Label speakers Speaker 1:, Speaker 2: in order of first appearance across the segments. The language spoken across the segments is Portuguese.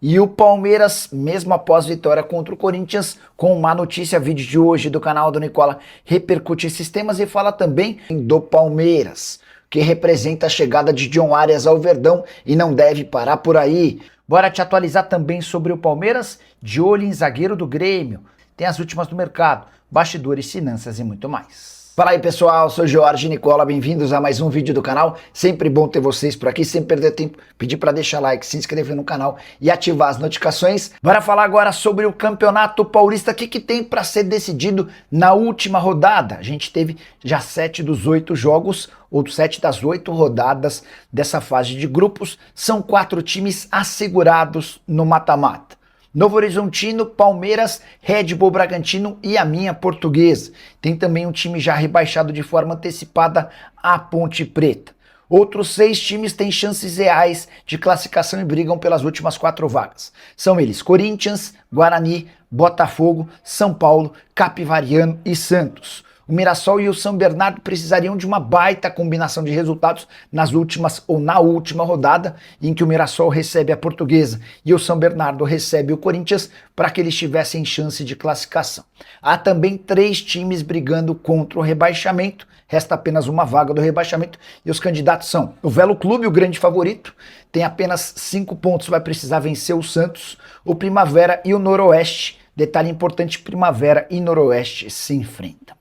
Speaker 1: E o Palmeiras, mesmo após vitória contra o Corinthians, com uma notícia, vídeo de hoje do canal do Nicola, repercute esses temas e fala também do Palmeiras, que representa a chegada de John Arias ao Verdão e não deve parar por aí. Bora te atualizar também sobre o Palmeiras, de olho em zagueiro do Grêmio. Tem as últimas do mercado, bastidores, finanças e muito mais. Fala aí pessoal, sou Jorge Nicola, bem-vindos a mais um vídeo do canal, sempre bom ter vocês por aqui, sem perder tempo, pedir para deixar like, se inscrever no canal e ativar as notificações. Bora falar agora sobre o Campeonato Paulista, o que tem para ser decidido na última rodada. A gente teve já 7 dos 8 jogos, ou 7 das 8 rodadas dessa fase de grupos, são 4 times assegurados no mata-mata. Novo Horizontino, Palmeiras, Red Bull Bragantino e a minha Portuguesa. Tem também um time já rebaixado de forma antecipada, a Ponte Preta. Outros 6 times têm chances reais de classificação e brigam pelas últimas 4 vagas. São eles Corinthians, Guarani, Botafogo, São Paulo, Capivariano e Santos. O Mirassol e o São Bernardo precisariam de uma baita combinação de resultados nas últimas ou na última rodada, em que o Mirassol recebe a Portuguesa e o São Bernardo recebe o Corinthians, para que eles tivessem chance de classificação. Há também 3 times brigando contra o rebaixamento, resta apenas uma vaga do rebaixamento e os candidatos são o Velo Clube, o grande favorito, tem apenas 5 pontos, vai precisar vencer o Santos, o Primavera e o Noroeste. Detalhe importante, Primavera e Noroeste se enfrentam.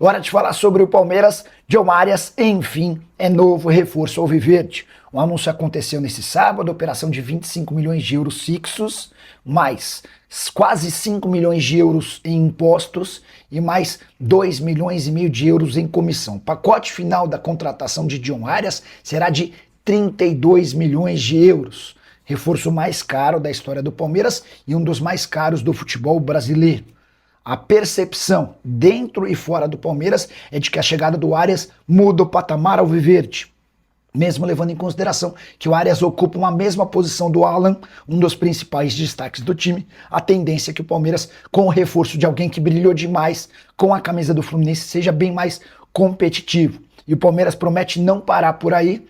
Speaker 1: Hora de falar sobre o Palmeiras. John Arias, enfim, é novo reforço alviverde. O anúncio aconteceu nesse sábado, operação de 25 milhões de euros fixos, mais quase 5 milhões de euros em impostos e mais 2 milhões e meio de euros em comissão. O pacote final da contratação de John Arias será de 32 milhões de euros. Reforço mais caro da história do Palmeiras e um dos mais caros do futebol brasileiro. A percepção dentro e fora do Palmeiras é de que a chegada do Arias muda o patamar alviverde, mesmo levando em consideração que o Arias ocupa uma mesma posição do Alan, um dos principais destaques do time. A tendência é que o Palmeiras, com o reforço de alguém que brilhou demais com a camisa do Fluminense, seja bem mais competitivo. E o Palmeiras promete não parar por aí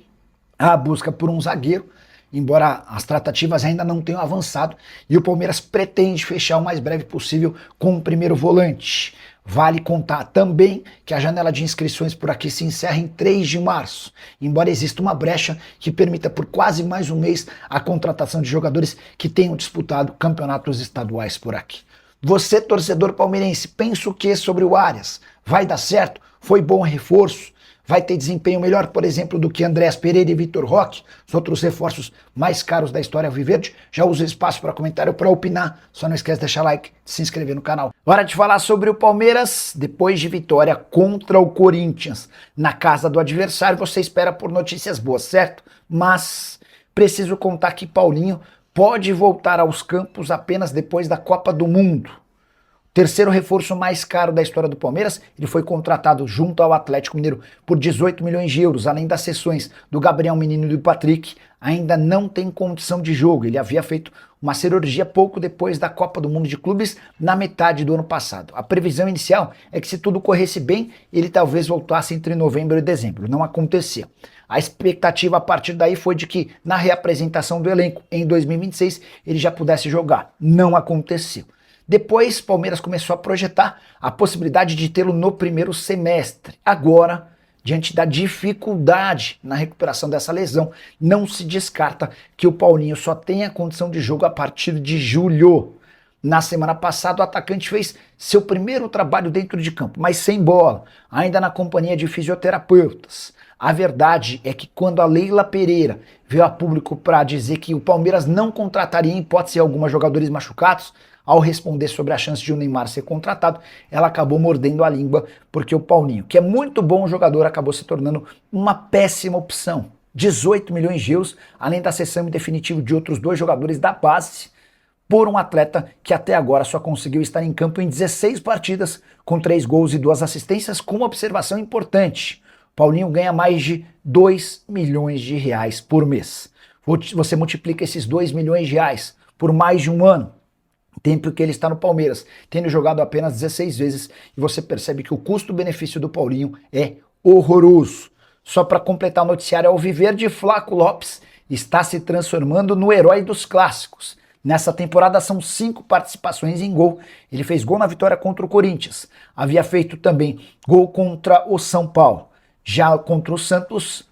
Speaker 1: a busca por um zagueiro, embora as tratativas ainda não tenham avançado, e o Palmeiras pretende fechar o mais breve possível com o primeiro volante. Vale contar também que a janela de inscrições por aqui se encerra em 3 de março, embora exista uma brecha que permita por quase mais um mês a contratação de jogadores que tenham disputado campeonatos estaduais por aqui. Você, torcedor palmeirense, pensa o que sobre o Arias? Vai dar certo? Foi bom reforço? Vai ter desempenho melhor, por exemplo, do que Andréas Pereira e Vitor Roque, os outros reforços mais caros da história alviverde? Já usa espaço para comentário, para opinar. Só não esquece de deixar like, de se inscrever no canal. Hora de falar sobre o Palmeiras. Depois de vitória contra o Corinthians na casa do adversário, você espera por notícias boas, certo? Mas preciso contar que Paulinho pode voltar aos campos apenas depois da Copa do Mundo. Terceiro reforço mais caro da história do Palmeiras, ele foi contratado junto ao Atlético Mineiro por 18 milhões de euros, além das cessões do Gabriel Menino e do Patrick, ainda não tem condição de jogo. Ele havia feito uma cirurgia pouco depois da Copa do Mundo de Clubes, na metade do ano passado. A previsão inicial é que se tudo corresse bem, ele talvez voltasse entre novembro e dezembro. Não aconteceu. A expectativa a partir daí foi de que, na reapresentação do elenco em 2026, ele já pudesse jogar. Não aconteceu. Depois, Palmeiras começou a projetar a possibilidade de tê-lo no primeiro semestre. Agora, diante da dificuldade na recuperação dessa lesão, não se descarta que o Paulinho só tenha condição de jogo a partir de julho. Na semana passada, o atacante fez seu primeiro trabalho dentro de campo, mas sem bola, ainda na companhia de fisioterapeutas. A verdade é que quando a Leila Pereira veio a público para dizer que o Palmeiras não contrataria em hipótese alguma jogadores machucados, ao responder sobre a chance de o Neymar ser contratado, ela acabou mordendo a língua, porque o Paulinho, que é muito bom jogador, acabou se tornando uma péssima opção. 18 milhões de euros, além da cessão em definitivo de outros 2 jogadores da base, por um atleta que até agora só conseguiu estar em campo em 16 partidas, com 3 gols e 2 assistências, com uma observação importante. Paulinho ganha mais de 2 milhões de reais por mês. Você multiplica esses 2 milhões de reais por mais de um ano, tempo que ele está no Palmeiras, tendo jogado apenas 16 vezes, e você percebe que o custo-benefício do Paulinho é horroroso. Só para completar o noticiário alviverde, Flaco Lopes está se transformando no herói dos clássicos. Nessa temporada são 5 participações em gol. Ele fez gol na vitória contra o Corinthians. Havia feito também gol contra o São Paulo. Já contra o Santos,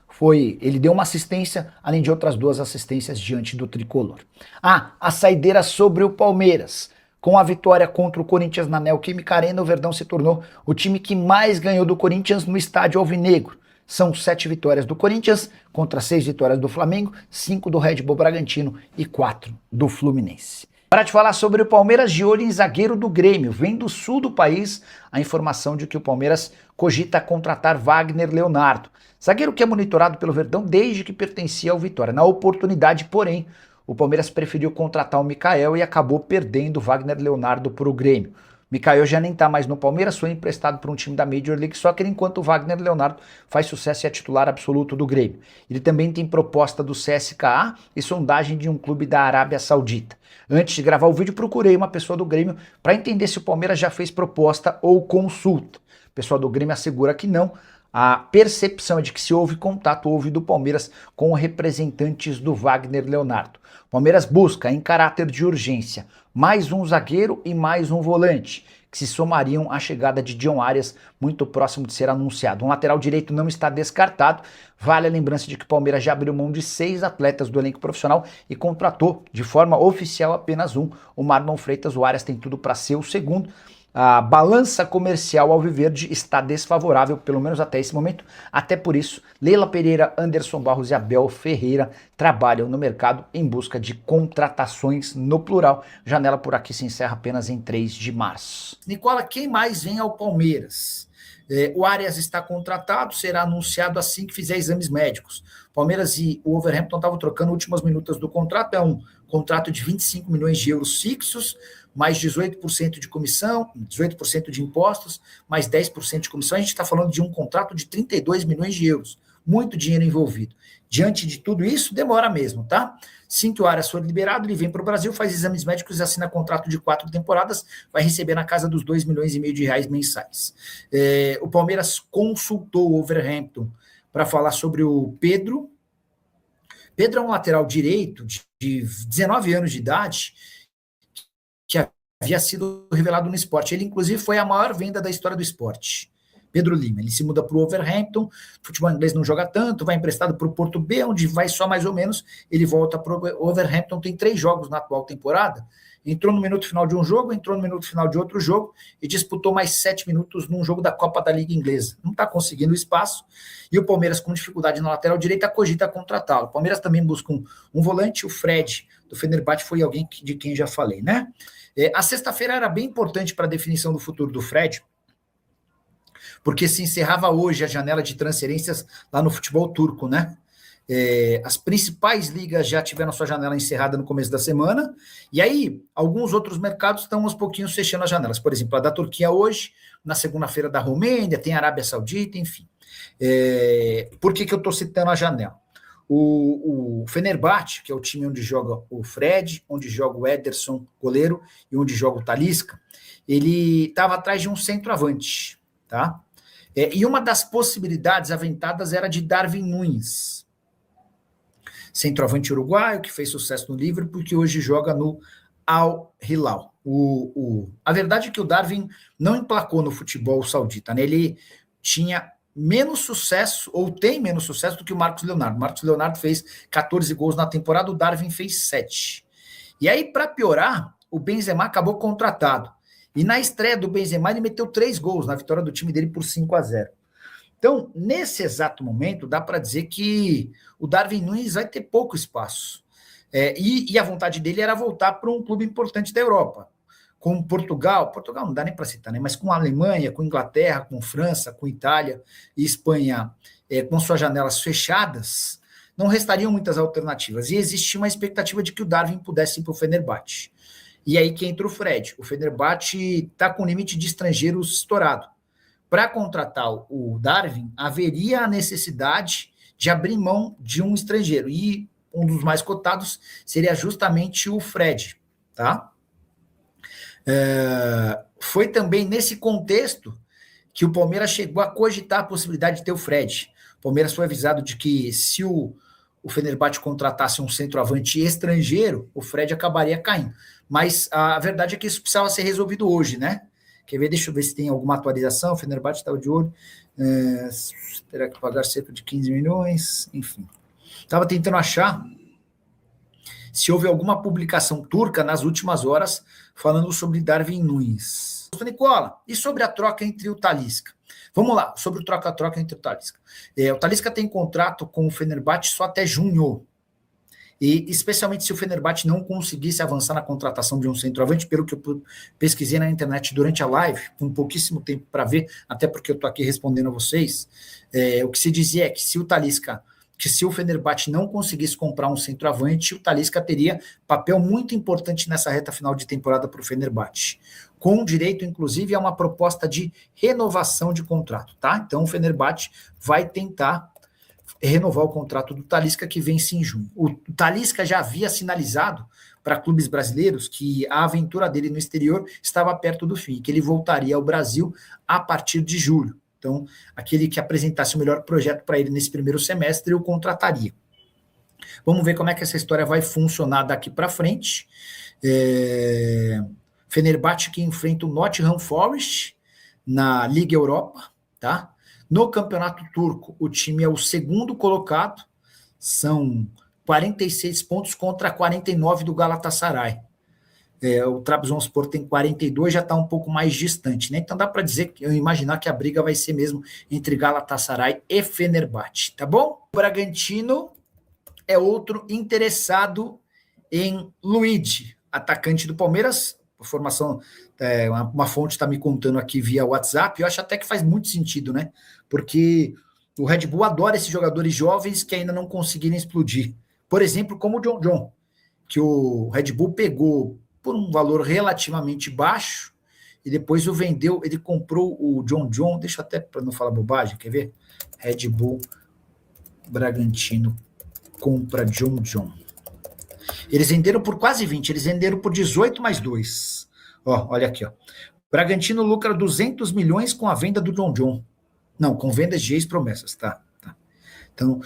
Speaker 1: ele deu uma assistência, além de outras 2 assistências diante do tricolor. A saideira sobre o Palmeiras. Com a vitória contra o Corinthians na Neoquímica Arena, o Verdão se tornou o time que mais ganhou do Corinthians no estádio alvinegro. São 7 vitórias do Corinthians contra 6 vitórias do Flamengo, 5 do Red Bull Bragantino e 4 do Fluminense. Para te falar sobre o Palmeiras, de olho em zagueiro do Grêmio. Vem do sul do país a informação de que o Palmeiras cogita contratar Wagner Leonardo. Zagueiro que é monitorado pelo Verdão desde que pertencia ao Vitória. Na oportunidade, porém, o Palmeiras preferiu contratar o Mikael e acabou perdendo o Wagner Leonardo para o Grêmio. Mikael já nem está mais no Palmeiras, foi emprestado para um time da Major League Soccer, enquanto o Wagner Leonardo faz sucesso e é titular absoluto do Grêmio. Ele também tem proposta do CSKA e sondagem de um clube da Arábia Saudita. Antes de gravar o vídeo, procurei uma pessoa do Grêmio para entender se o Palmeiras já fez proposta ou consulta. O pessoal do Grêmio assegura que não. A percepção é de que se houve contato, houve do Palmeiras com representantes do Wagner Leonardo. O Palmeiras busca, em caráter de urgência, mais um zagueiro e mais um volante, que se somariam à chegada de John Arias, muito próximo de ser anunciado. Um lateral direito não está descartado. Vale a lembrança de que o Palmeiras já abriu mão de 6 atletas do elenco profissional e contratou de forma oficial apenas um, o Marlon Freitas. O Arias tem tudo para ser o segundo. A balança comercial alviverde está desfavorável, pelo menos até esse momento. Até por isso, Leila Pereira, Anderson Barros e Abel Ferreira trabalham no mercado em busca de contratações no plural. Janela por aqui se encerra apenas em 3 de março. Nicola, quem mais vem ao Palmeiras? O Arias está contratado, será anunciado assim que fizer exames médicos. Palmeiras e o Wolverhampton estavam trocando últimas minutas do contrato. É um contrato de 25 milhões de euros fixos, mais 18% de comissão, 18% de impostos, mais 10% de comissão. A gente está falando de um contrato de 32 milhões de euros. Muito dinheiro envolvido. Diante de tudo isso, demora mesmo, tá? Assim que o Arias for liberado, ele vem para o Brasil, faz exames médicos e assina contrato de 4 temporadas, vai receber na casa dos 2,5 milhões de reais mensais. O Palmeiras consultou o Wolverhampton para falar sobre o Pedro. Pedro é um lateral direito de 19 anos de idade, que havia sido revelado no esporte. Ele, inclusive, foi a maior venda da história do esporte. Pedro Lima, ele se muda para o Wolverhampton, futebol inglês não joga tanto, vai emprestado para o Porto B, onde vai só mais ou menos, ele volta para o Wolverhampton, tem 3 jogos na atual temporada, entrou no minuto final de um jogo, entrou no minuto final de outro jogo, e disputou mais 7 minutos num jogo da Copa da Liga Inglesa. Não está conseguindo espaço, e o Palmeiras, com dificuldade na lateral direita, cogita contratá-lo. O Palmeiras também busca um volante, o Fred, do Fenerbahçe, foi alguém de quem já falei, né? A sexta-feira era bem importante para a definição do futuro do Fred, porque se encerrava hoje a janela de transferências lá no futebol turco, né? As principais ligas já tiveram sua janela encerrada no começo da semana, e aí alguns outros mercados estão aos pouquinhos fechando as janelas. Por exemplo, a da Turquia hoje, na segunda-feira da Romênia, tem a Arábia Saudita, enfim. Por que eu estou citando a janela? O Fenerbahçe, que é o time onde joga o Fred, onde joga o Ederson, goleiro, e onde joga o Talisca, ele estava atrás de um centroavante, tá? E uma das possibilidades aventadas era de Darwin Núñez, centroavante uruguaio, que fez sucesso no Liverpool, que hoje joga no Al Hilal. A verdade é que o Darwin não emplacou no futebol saudita, né? Ele tinha menos sucesso, ou tem menos sucesso do que o Marcos Leonardo. O Marcos Leonardo fez 14 gols na temporada, o Darwin fez 7. E aí, para piorar, o Benzema acabou contratado. E na estreia do Benzema, ele meteu 3 gols na vitória do time dele por 5-0. Então, nesse exato momento, dá para dizer que o Darwin Núñez vai ter pouco espaço. E a vontade dele era voltar para um clube importante da Europa. Com Portugal não dá nem para citar, né? Mas com a Alemanha, com Inglaterra, com França, com Itália e Espanha, com suas janelas fechadas, não restariam muitas alternativas. E existia uma expectativa de que o Darwin pudesse ir para o Fenerbahçe. E aí que entra o Fred. O Fenerbahçe está com o limite de estrangeiros estourado. Para contratar o Darwin, haveria a necessidade de abrir mão de um estrangeiro. E um dos mais cotados seria justamente o Fred, tá? Foi também nesse contexto que o Palmeiras chegou a cogitar a possibilidade de ter o Fred. O Palmeiras foi avisado de que se o o Fenerbahçe contratasse um centroavante estrangeiro, o Fred acabaria caindo. Mas a verdade é que isso precisava ser resolvido hoje, né? Quer ver? Deixa eu ver se tem alguma atualização. O Fenerbahçe estava de olho. Terá que pagar cerca de 15 milhões, enfim. Estava tentando achar se houve alguma publicação turca nas últimas horas falando sobre Darwin Núñez. Nicola, e sobre a troca entre o Talisca? Vamos lá, sobre o troca-troca entre o Talisca. O Talisca tem contrato com o Fenerbahçe só até junho. E especialmente se o Fenerbahçe não conseguisse avançar na contratação de um centroavante, pelo que eu pesquisei na internet durante a live, com pouquíssimo tempo para ver, até porque eu estou aqui respondendo a vocês, o que se dizia é que se o Fenerbahçe não conseguisse comprar um centroavante, o Talisca teria papel muito importante nessa reta final de temporada para o Fenerbahçe, com direito, inclusive, a uma proposta de renovação de contrato, tá? Então, o Fenerbahçe vai tentar renovar o contrato do Talisca, que vence em junho. O Talisca já havia sinalizado para clubes brasileiros que a aventura dele no exterior estava perto do fim, que ele voltaria ao Brasil a partir de julho. Então, aquele que apresentasse o melhor projeto para ele nesse primeiro semestre, o contrataria. Vamos ver como é que essa história vai funcionar daqui para frente. Fenerbahçe que enfrenta o Nottingham Forest na Liga Europa, tá? No Campeonato Turco, o time é o segundo colocado, são 46 pontos contra 49 do Galatasaray. O Trabzonspor tem 42, já está um pouco mais distante, né? Então dá para dizer, eu imaginar que a briga vai ser mesmo entre Galatasaray e Fenerbahçe, tá bom? O Bragantino é outro interessado em Luigi, atacante do Palmeiras. A formação, uma fonte está me contando aqui via WhatsApp, eu acho até que faz muito sentido, né? Porque o Red Bull adora esses jogadores jovens que ainda não conseguiram explodir. Por exemplo, como o John John, que o Red Bull pegou por um valor relativamente baixo e depois o vendeu, ele comprou o John John, deixa até para não falar bobagem, quer ver? Red Bull Bragantino compra John John. Eles venderam por quase 20, eles venderam por 18 mais 2. Olha aqui, ó. Bragantino lucra 200 milhões com a venda do John John. Não, com vendas de ex-promessas, tá. Então,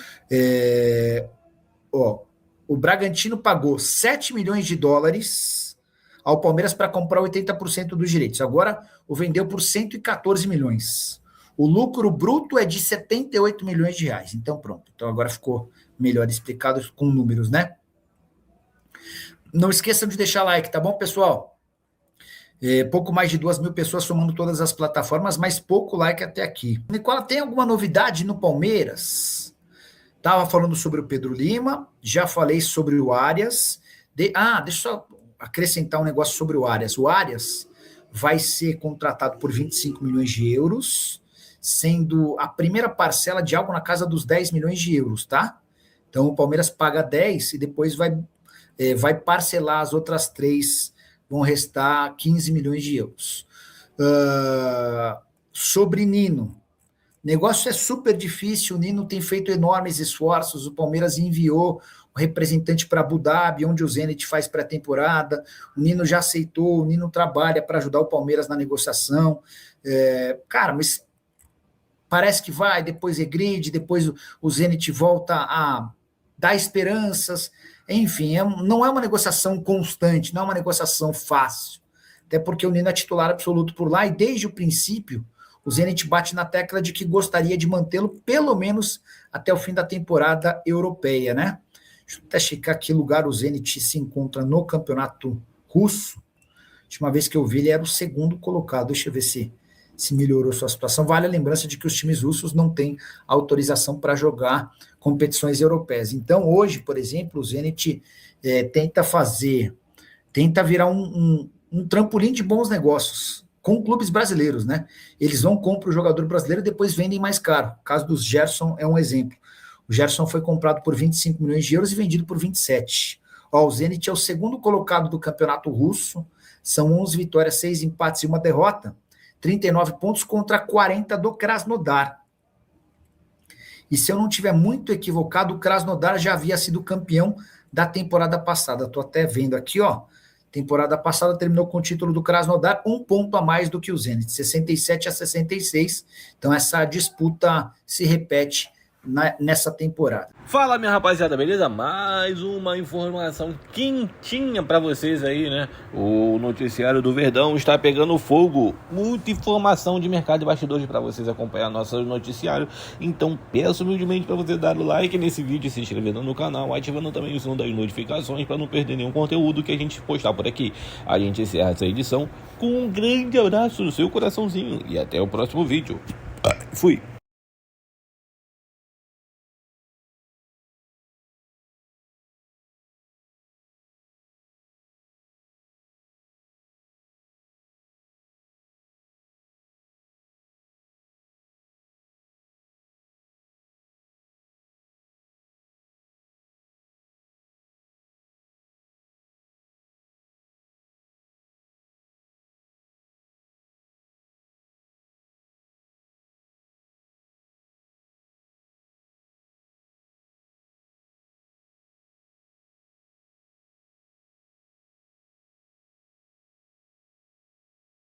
Speaker 1: o Bragantino pagou 7 milhões de dólares ao Palmeiras para comprar 80% dos direitos. Agora, o vendeu por 114 milhões. O lucro bruto é de 78 milhões de reais. Então, pronto. Então, agora ficou melhor explicado com números, né? Não esqueçam de deixar like, tá bom, pessoal? Pouco mais de 2.000 pessoas somando todas as plataformas, mas pouco like até aqui. Nicola, tem alguma novidade no Palmeiras? Estava falando sobre o Pedro Lima, já falei sobre o Arias. Deixa eu só acrescentar um negócio sobre o Arias. O Arias vai ser contratado por 25 milhões de euros, sendo a primeira parcela de algo na casa dos 10 milhões de euros, tá? Então, o Palmeiras paga 10 e depois vai parcelar as outras 3, vão restar 15 milhões de euros. Sobre Nino, negócio é super difícil, o Nino tem feito enormes esforços, o Palmeiras enviou o representante para Abu Dhabi, onde o Zenit faz pré-temporada, o Nino já aceitou, o Nino trabalha para ajudar o Palmeiras na negociação, cara, mas parece que vai, depois regride, depois o Zenit volta a dar esperanças, enfim, não é uma negociação constante, não é uma negociação fácil, até porque o Nino é titular absoluto por lá, e desde o princípio, o Zenit bate na tecla de que gostaria de mantê-lo pelo menos até o fim da temporada europeia, né? Deixa eu até checar que lugar o Zenit se encontra no campeonato russo. A última vez que eu vi, ele era o segundo colocado. Deixa eu ver se melhorou sua situação. Vale a lembrança de que os times russos não têm autorização para jogar competições europeias. Então, hoje, por exemplo, o Zenit tenta virar um trampolim de bons negócios com clubes brasileiros, né? Eles vão, comprar o jogador brasileiro e depois vendem mais caro. O caso do Gerson é um exemplo. O Gerson foi comprado por 25 milhões de euros e vendido por 27. O Zenit é o segundo colocado do campeonato russo, são 11 vitórias, 6 empates e 1 derrota, 39 pontos contra 40 do Krasnodar. E se eu não estiver muito equivocado, o Krasnodar já havia sido campeão da temporada passada. Estou até vendo aqui, ó. Temporada passada terminou com o título do Krasnodar, 1 ponto a mais do que o Zenit, 67 a 66. Então essa disputa se repete nessa temporada.
Speaker 2: Fala, minha rapaziada, beleza? Mais uma informação quentinha pra vocês aí, né? O noticiário do Verdão está pegando fogo. Muita informação de mercado e bastidores pra vocês acompanhar nosso noticiário. Então peço humildemente pra você dar o like nesse vídeo, se inscrevendo no canal, ativando também o som das notificações pra não perder nenhum conteúdo que a gente postar por aqui. A gente encerra essa edição com um grande abraço no seu coraçãozinho e até o próximo vídeo. Fui!